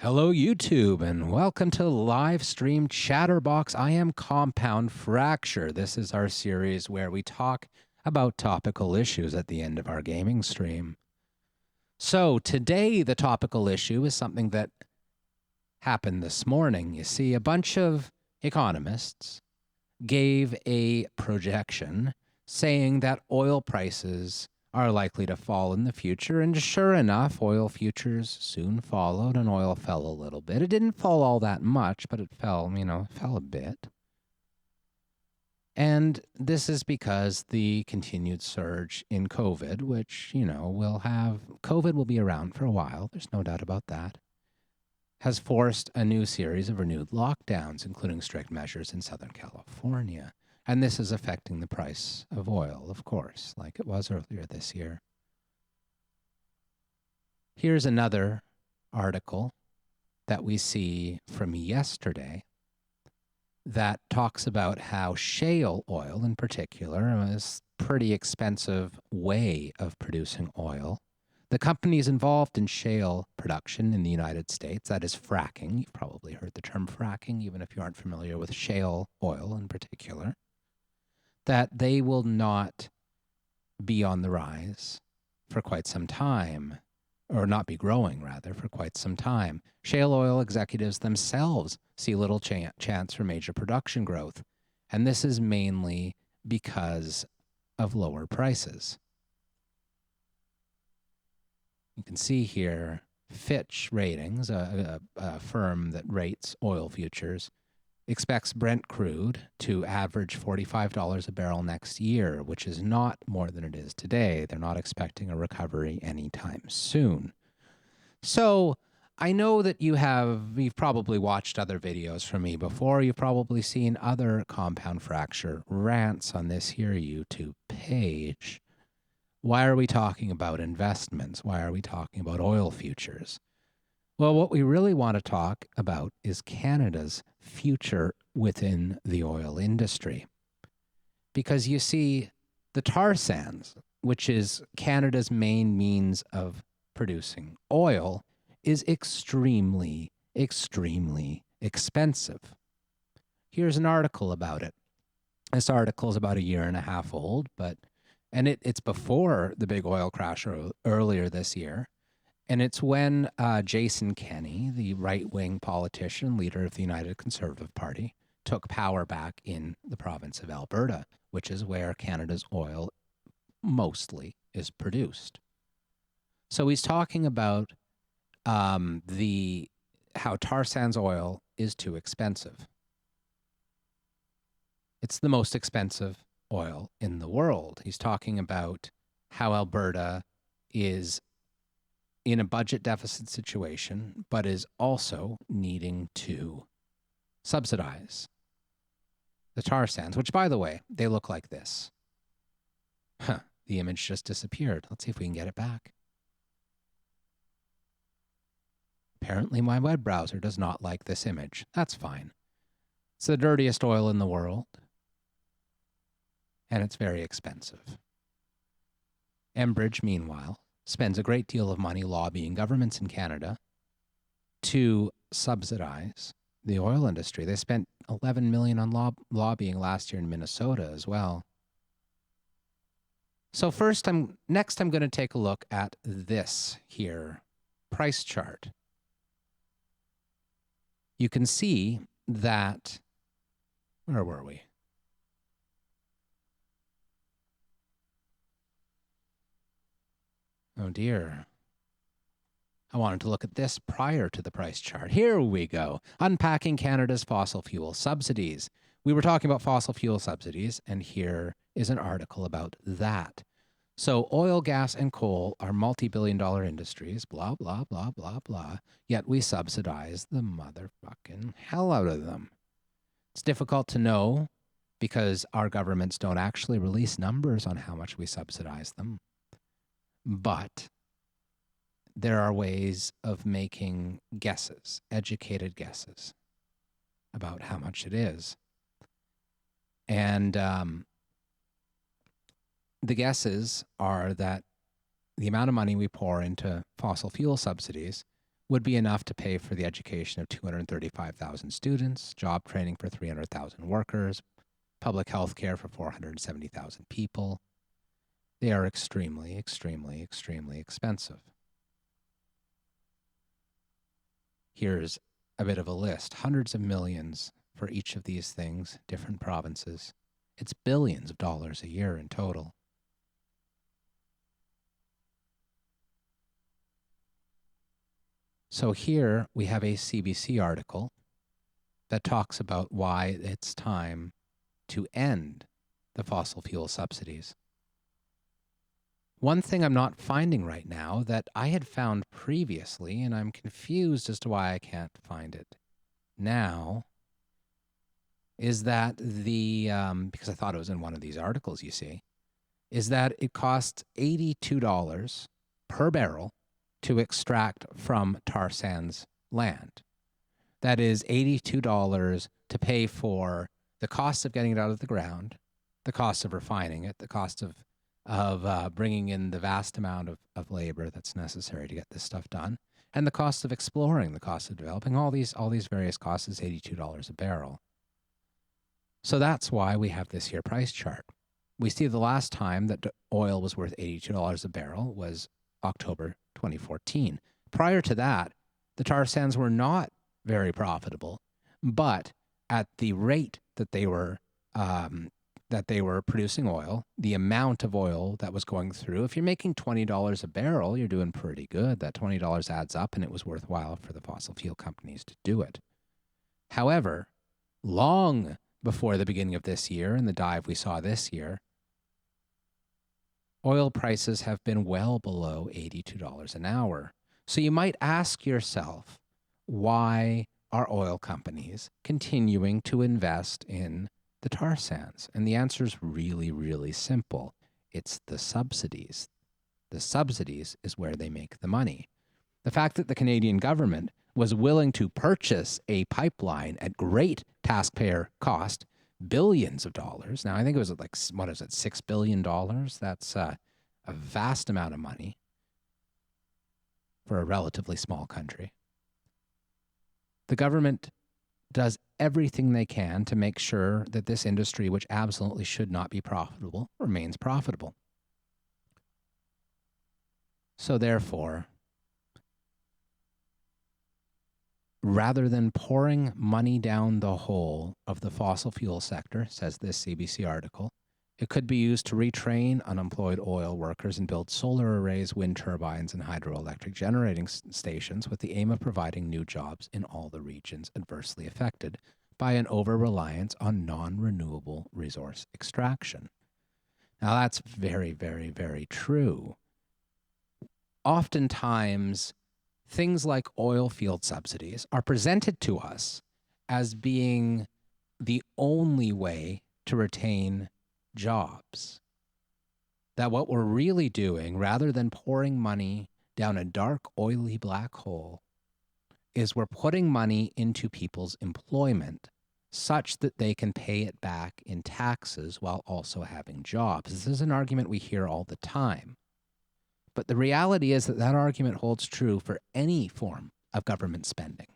Hello, YouTube, and welcome to Livestream Chatterbox. I am Compound Fracture. This is our series where we talk about topical issues at the end of our gaming stream. So today, the topical issue is something that happened this morning. You see, a bunch of economists gave a projection saying that oil prices are likely to fall in the future. And sure enough, oil futures soon followed and oil fell a little bit. It didn't fall all that much, but it fell, fell a bit. And this is because the continued surge in COVID, which, COVID will be around for a while. There's no doubt about that, has forced a new series of renewed lockdowns, including strict measures in Southern California. And this is affecting the price of oil, of course, like it was earlier this year. Here's another article that we see from yesterday that talks about how shale oil in particular is a pretty expensive way of producing oil. The companies involved in shale production in the United States, that is fracking. You've probably heard the term fracking, even if you aren't familiar with shale oil in particular, that they will not be on the rise for quite some time, or not be growing, rather, for quite some time. Shale oil executives themselves see little chance for major production growth, and this is mainly because of lower prices. You can see here Fitch Ratings, a firm that rates oil futures, expects Brent crude to average $45 a barrel next year, which is not more than it is today. They're not expecting a recovery anytime soon. So I know that you've probably watched other videos from me before. You've probably seen other Compound Fracture rants on this here YouTube page. Why are we talking about investments? Why are we talking about oil futures? Well, what we really want to talk about is Canada's future within the oil industry. Because you see, the tar sands, which is Canada's main means of producing oil, is extremely, extremely expensive. Here's an article about it. This article is about a year and a half old, and it's before the big oil crash earlier this year. And it's when Jason Kenney, the right-wing politician, leader of the United Conservative Party, took power back in the province of Alberta, which is where Canada's oil mostly is produced. So he's talking about how tar sands oil is too expensive. It's the most expensive oil in the world. He's talking about how Alberta is in a budget deficit situation, but is also needing to subsidize the tar sands, which, by the way, they look like this. The image just disappeared. Let's see if we can get it back. Apparently, my web browser does not like this image. That's fine. It's the dirtiest oil in the world, and it's very expensive. Enbridge, meanwhile, spends a great deal of money lobbying governments in Canada to subsidize the oil industry. They spent $11 million on lobbying last year in Minnesota as well. So next I'm going to take a look at this here price chart. You can see that, where were we? Oh dear. I wanted to look at this prior to the price chart. Here we go. Unpacking Canada's fossil fuel subsidies. We were talking about fossil fuel subsidies, and here is an article about that. So oil, gas, and coal are multi-billion-dollar industries, blah, blah, blah, blah, blah, yet we subsidize the motherfucking hell out of them. It's difficult to know because our governments don't actually release numbers on how much we subsidize them. But there are ways of making guesses, educated guesses, about how much it is. And the guesses are that the amount of money we pour into fossil fuel subsidies would be enough to pay for the education of 235,000 students, job training for 300,000 workers, public health care for 470,000 people. They are extremely, extremely, extremely expensive. Here's a bit of a list. Hundreds of millions for each of these things, different provinces. It's billions of dollars a year in total. So here we have a CBC article that talks about why it's time to end the fossil fuel subsidies. One thing I'm not finding right now that I had found previously, and I'm confused as to why I can't find it now, is that because I thought it was in one of these articles, you see, is that it costs $82 per barrel to extract from tar sands land. That is $82 to pay for the cost of getting it out of the ground, the cost of refining it, the cost of bringing in the vast amount of labor that's necessary to get this stuff done, and the cost of exploring, the cost of developing, all these various costs is $82 a barrel. So that's why we have this here price chart. We see the last time that oil was worth $82 a barrel was October 2014. Prior to that, the tar sands were not very profitable, but at the rate that they were producing oil, the amount of oil that was going through, if you're making $20 a barrel, you're doing pretty good. That $20 adds up, and it was worthwhile for the fossil fuel companies to do it. However, long before the beginning of this year and the dive we saw this year, oil prices have been well below $82 an hour. So you might ask yourself, why are oil companies continuing to invest in the tar sands? And the answer is really, really simple. It's the subsidies. The subsidies is where they make the money. The fact that the Canadian government was willing to purchase a pipeline at great taxpayer cost, billions of dollars. Now, I think it was like, $6 billion? That's a vast amount of money for a relatively small country. The government does everything they can to make sure that this industry, which absolutely should not be profitable, remains profitable. So therefore, rather than pouring money down the hole of the fossil fuel sector, says this CBC article, it could be used to retrain unemployed oil workers and build solar arrays, wind turbines, and hydroelectric generating stations with the aim of providing new jobs in all the regions adversely affected by an over-reliance on non-renewable resource extraction. Now, that's very, very, very true. Oftentimes, things like oil field subsidies are presented to us as being the only way to retain jobs. That what we're really doing, rather than pouring money down a dark, oily black hole, is we're putting money into people's employment such that they can pay it back in taxes while also having jobs. This is an argument we hear all the time. But the reality is that that argument holds true for any form of government spending.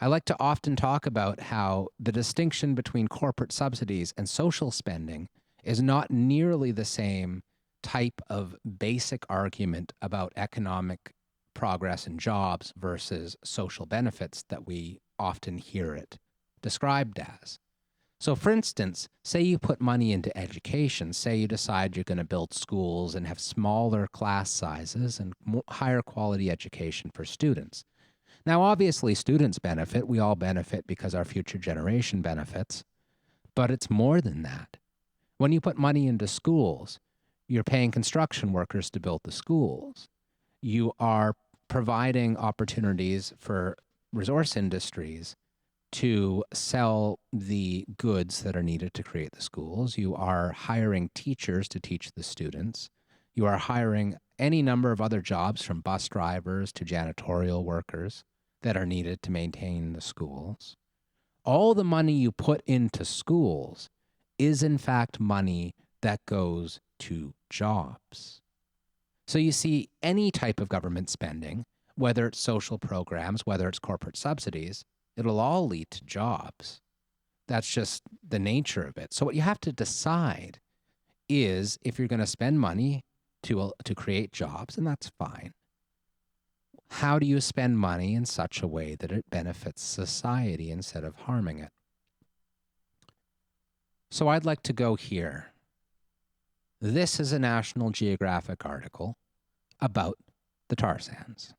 I like to often talk about how the distinction between corporate subsidies and social spending is not nearly the same type of basic argument about economic progress and jobs versus social benefits that we often hear it described as. So for instance, say you put money into education, say you decide you're going to build schools and have smaller class sizes and higher quality education for students. Now, obviously, students benefit. We all benefit because our future generation benefits. But it's more than that. When you put money into schools, you're paying construction workers to build the schools. You are providing opportunities for resource industries to sell the goods that are needed to create the schools. You are hiring teachers to teach the students. You are hiring any number of other jobs, from bus drivers to janitorial workers, that are needed to maintain the schools. All the money you put into schools is in fact money that goes to jobs. So you see, any type of government spending, whether it's social programs, whether it's corporate subsidies, it'll all lead to jobs. That's just the nature of it. So what you have to decide is if you're going to spend money to create jobs, and that's fine. How do you spend money in such a way that it benefits society instead of harming it? So I'd like to go here. This is a National Geographic article about the tar sands.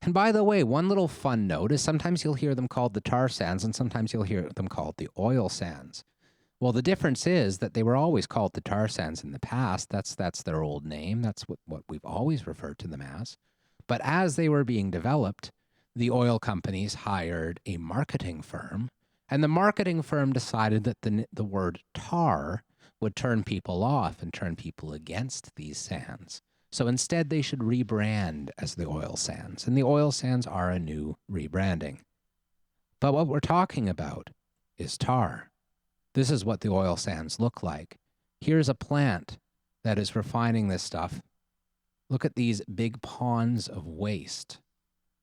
And by the way, one little fun note is sometimes you'll hear them called the tar sands and sometimes you'll hear them called the oil sands. Well, the difference is that they were always called the tar sands in the past. That's their old name. That's what we've always referred to them as. But as they were being developed, the oil companies hired a marketing firm, and the marketing firm decided that the word tar would turn people off and turn people against these sands. So instead, they should rebrand as the oil sands, and the oil sands are a new rebranding. But what we're talking about is tar. This is what the oil sands look like. Here's a plant that is refining this stuff. Look at these big ponds of waste.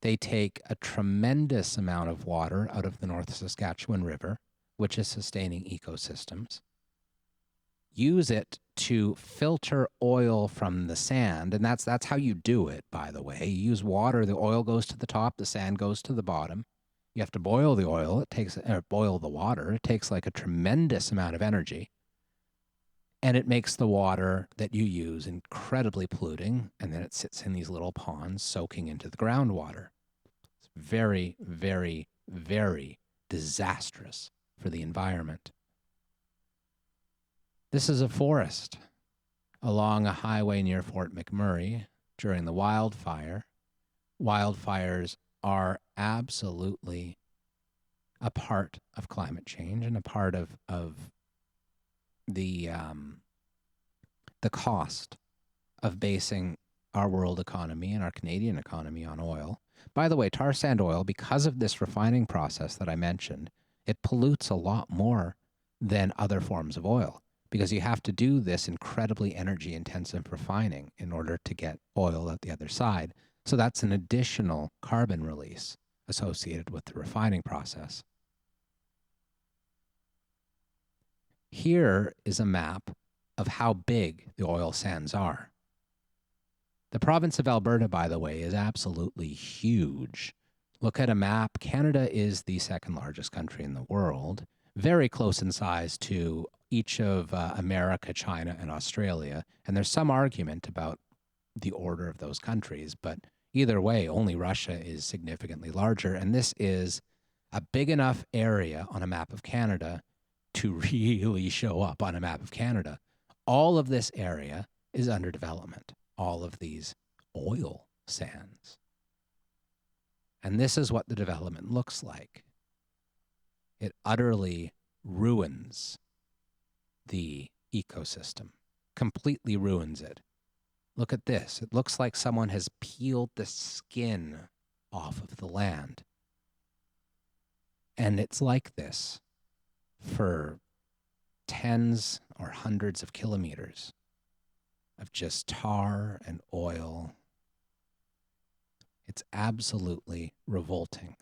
They take a tremendous amount of water out of the North Saskatchewan River, which is sustaining ecosystems. Use it to filter oil from the sand, and that's how you do it, by the way. You use water, the oil goes to the top, the sand goes to the bottom. You have to boil the oil, boil the water. It takes like a tremendous amount of energy, and it makes the water that you use incredibly polluting, and then it sits in these little ponds soaking into the groundwater. It's very, very, very disastrous for the environment. This is a forest along a highway near Fort McMurray during the wildfire. Wildfires are absolutely a part of climate change and a part of the cost of basing our world economy and our Canadian economy on oil. By the way, tar sand oil, because of this refining process that I mentioned, it pollutes a lot more than other forms of oil, because you have to do this incredibly energy-intensive refining in order to get oil at the other side. So that's an additional carbon release associated with the refining process. Here is a map of how big the oil sands are. The province of Alberta, by the way, is absolutely huge. Look at a map. Canada is the second largest country in the world, very close in size to each of America, China, and Australia. And there's some argument about the order of those countries, but either way, only Russia is significantly larger. And this is a big enough area on a map of Canada to really show up on a map of Canada. All of this area is under development, all of these oil sands. And this is what the development looks like. It utterly ruins the ecosystem, completely ruins it. Look at this. It looks like someone has peeled the skin off of the land. And it's like this for tens or hundreds of kilometers of just tar and oil. It's absolutely revolting.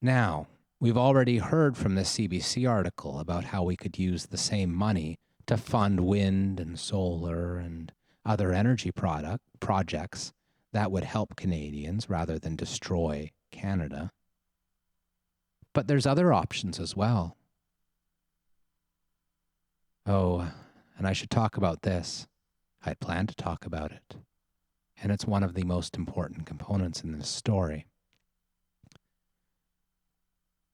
Now, we've already heard from this CBC article about how we could use the same money to fund wind and solar and other energy projects that would help Canadians rather than destroy Canada. But there's other options as well. Oh, and I should talk about this. I plan to talk about it. And it's one of the most important components in this story.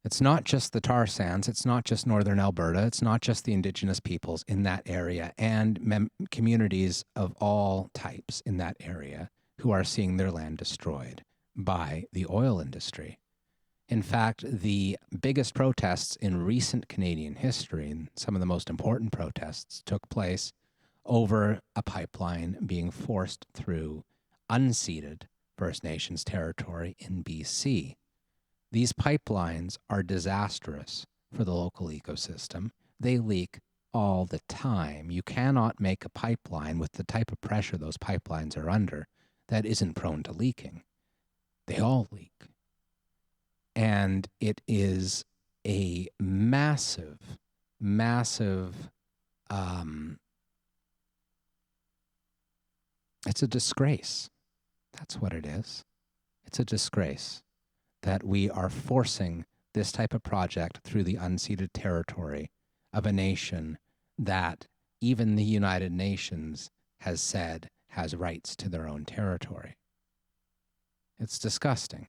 It's not just the tar sands. It's not just northern Alberta. It's not just the Indigenous peoples in that area and communities of all types in that area who are seeing their land destroyed by the oil industry. In fact, the biggest protests in recent Canadian history, and some of the most important protests, took place over a pipeline being forced through unceded First Nations territory in BC. These pipelines are disastrous for the local ecosystem. They leak all the time. You cannot make a pipeline with the type of pressure those pipelines are under that isn't prone to leaking. They all leak. And it is a massive, massive, it's a disgrace. That's what it is. It's a disgrace that we are forcing this type of project through the unceded territory of a nation that even the United Nations has said has rights to their own territory. It's disgusting.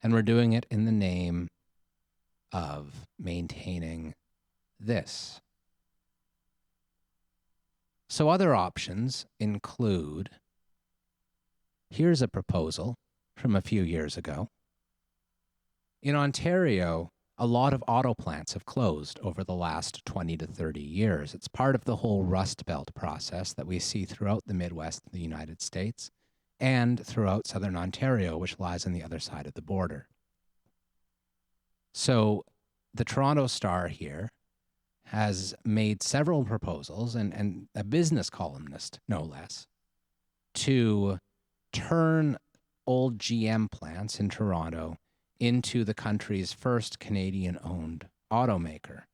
And we're doing it in the name of maintaining this. So other options include, here's a proposal from a few years ago. In Ontario, a lot of auto plants have closed over the last 20 to 30 years. It's part of the whole Rust Belt process that we see throughout the Midwest of the United States and throughout southern Ontario, which lies on the other side of the border. So the Toronto Star here has made several proposals, and a business columnist, no less, to turn old GM plants in Toronto into the country's first Canadian-owned automaker.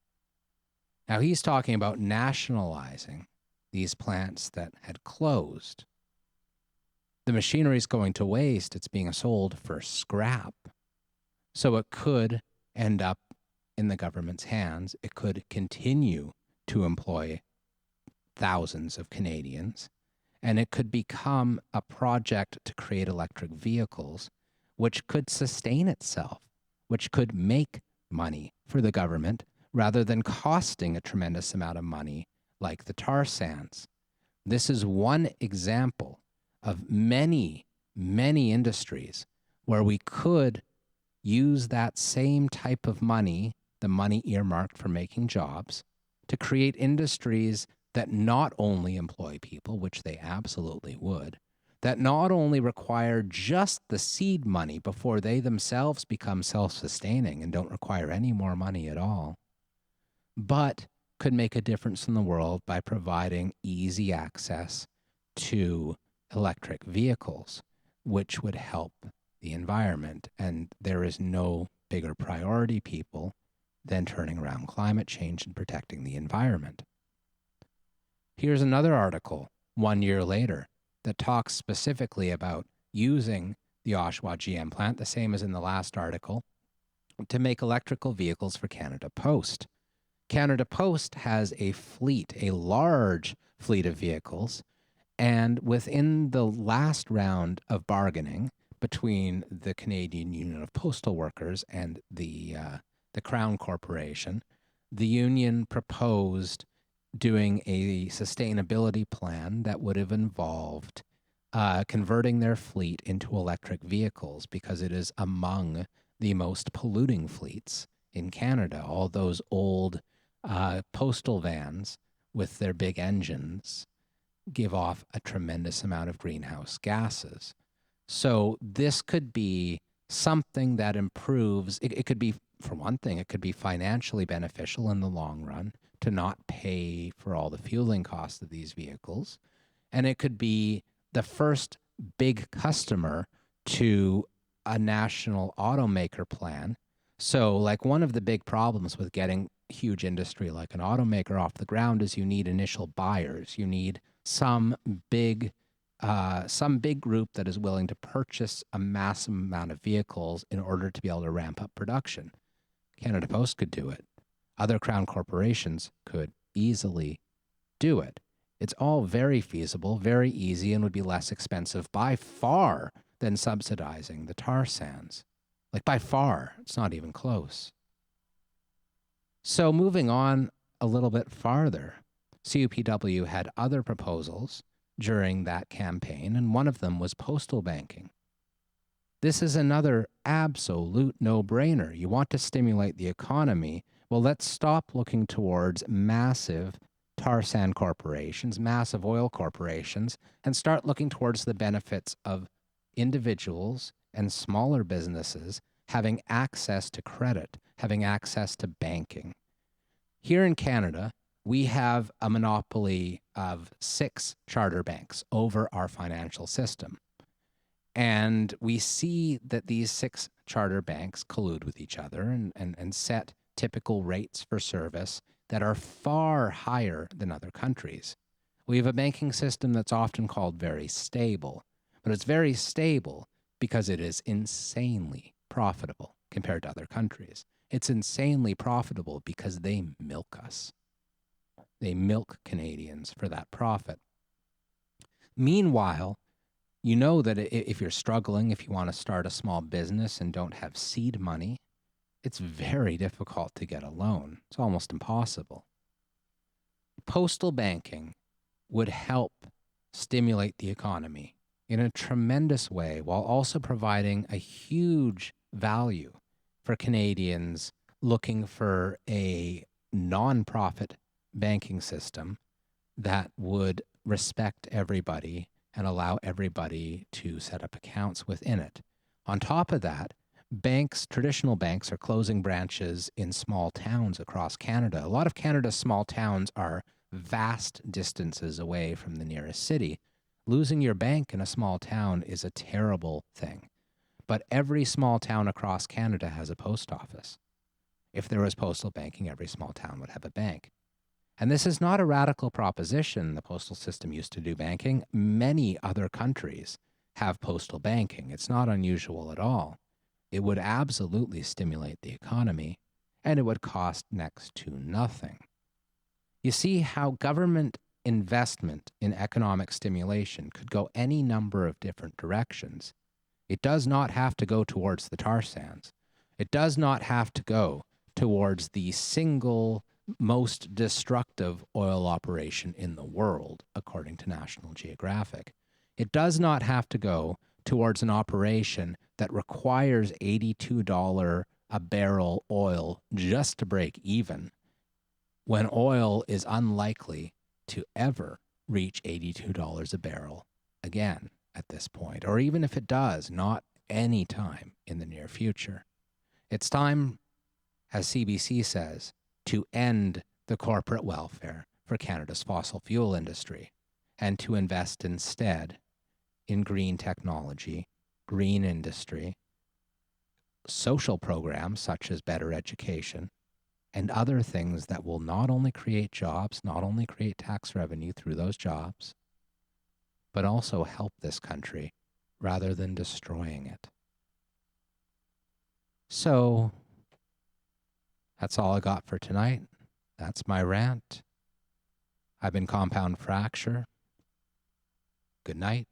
Now, he's talking about nationalizing these plants that had closed. The machinery is going to waste. It's being sold for scrap. So it could end up in the government's hands. It could continue to employ thousands of Canadians, and it could become a project to create electric vehicles, which could sustain itself, which could make money for the government rather than costing a tremendous amount of money like the tar sands. This is one example of many, many industries where we could use that same type of money, the money earmarked for making jobs, to create industries that not only employ people, which they absolutely would, that not only require just the seed money before they themselves become self-sustaining and don't require any more money at all, but could make a difference in the world by providing easy access to electric vehicles, which would help the environment. And there is no bigger priority, people, than turning around climate change and protecting the environment. Here's another article 1 year later that talks specifically about using the Oshawa GM plant, the same as in the last article, to make electrical vehicles for Canada Post. Canada Post has a fleet, a large fleet of vehicles, and within the last round of bargaining between the Canadian Union of Postal Workers and the Crown Corporation, the union proposed doing a sustainability plan that would have involved converting their fleet into electric vehicles, because it is among the most polluting fleets in Canada. All those old postal vans with their big engines give off a tremendous amount of greenhouse gases. So this could be something that improves. It could be, for one thing, it could be financially beneficial in the long run to not pay for all the fueling costs of these vehicles. And it could be the first big customer to a national automaker plan. So like, one of the big problems with getting huge industry like an automaker off the ground is you need initial buyers. You need some big group that is willing to purchase a massive amount of vehicles in order to be able to ramp up production. Canada Post could do it. Other Crown corporations could easily do it. It's all very feasible, very easy, and would be less expensive by far than subsidizing the tar sands. Like, by far. It's not even close. So moving on a little bit farther, CUPW had other proposals during that campaign, and one of them was Postal Banking. This is another absolute no-brainer. You want to stimulate the economy? Well, let's stop looking towards massive tar sand corporations, massive oil corporations, and start looking towards the benefits of individuals and smaller businesses having access to credit, having access to banking. Here in Canada, we have a monopoly of 6 charter banks over our financial system. And we see that these 6 charter banks collude with each other and set typical rates for service that are far higher than other countries. We have a banking system that's often called very stable, but it's very stable because it is insanely profitable compared to other countries. It's insanely profitable because they milk us. They milk Canadians for that profit. Meanwhile, you know that if you're struggling, if you want to start a small business and don't have seed money, it's very difficult to get a loan. It's almost impossible. Postal banking would help stimulate the economy in a tremendous way while also providing a huge value for Canadians looking for a non-profit banking system that would respect everybody and allow everybody to set up accounts within it. On top of that, banks, traditional banks, are closing branches in small towns across Canada. A lot of Canada's small towns are vast distances away from the nearest city. Losing your bank in a small town is a terrible thing. But every small town across Canada has a post office. If there was postal banking, every small town would have a bank. And this is not a radical proposition. The postal system used to do banking. Many other countries have postal banking. It's not unusual at all. It would absolutely stimulate the economy, and it would cost next to nothing. You see how government investment in economic stimulation could go any number of different directions. It does not have to go towards the tar sands. It does not have to go towards the single most destructive oil operation in the world, according to National Geographic. It does not have to go towards an operation that requires $82 a barrel oil just to break even, when oil is unlikely to ever reach $82 a barrel again at this point, or even if it does, not any time in the near future. It's time, as CBC says, to end the corporate welfare for Canada's fossil fuel industry and to invest instead in green technology, green industry, social programs such as better education, and other things that will not only create jobs, not only create tax revenue through those jobs, but also help this country rather than destroying it. So that's all I got for tonight. That's my rant. I've been Compound Fracture. Good night.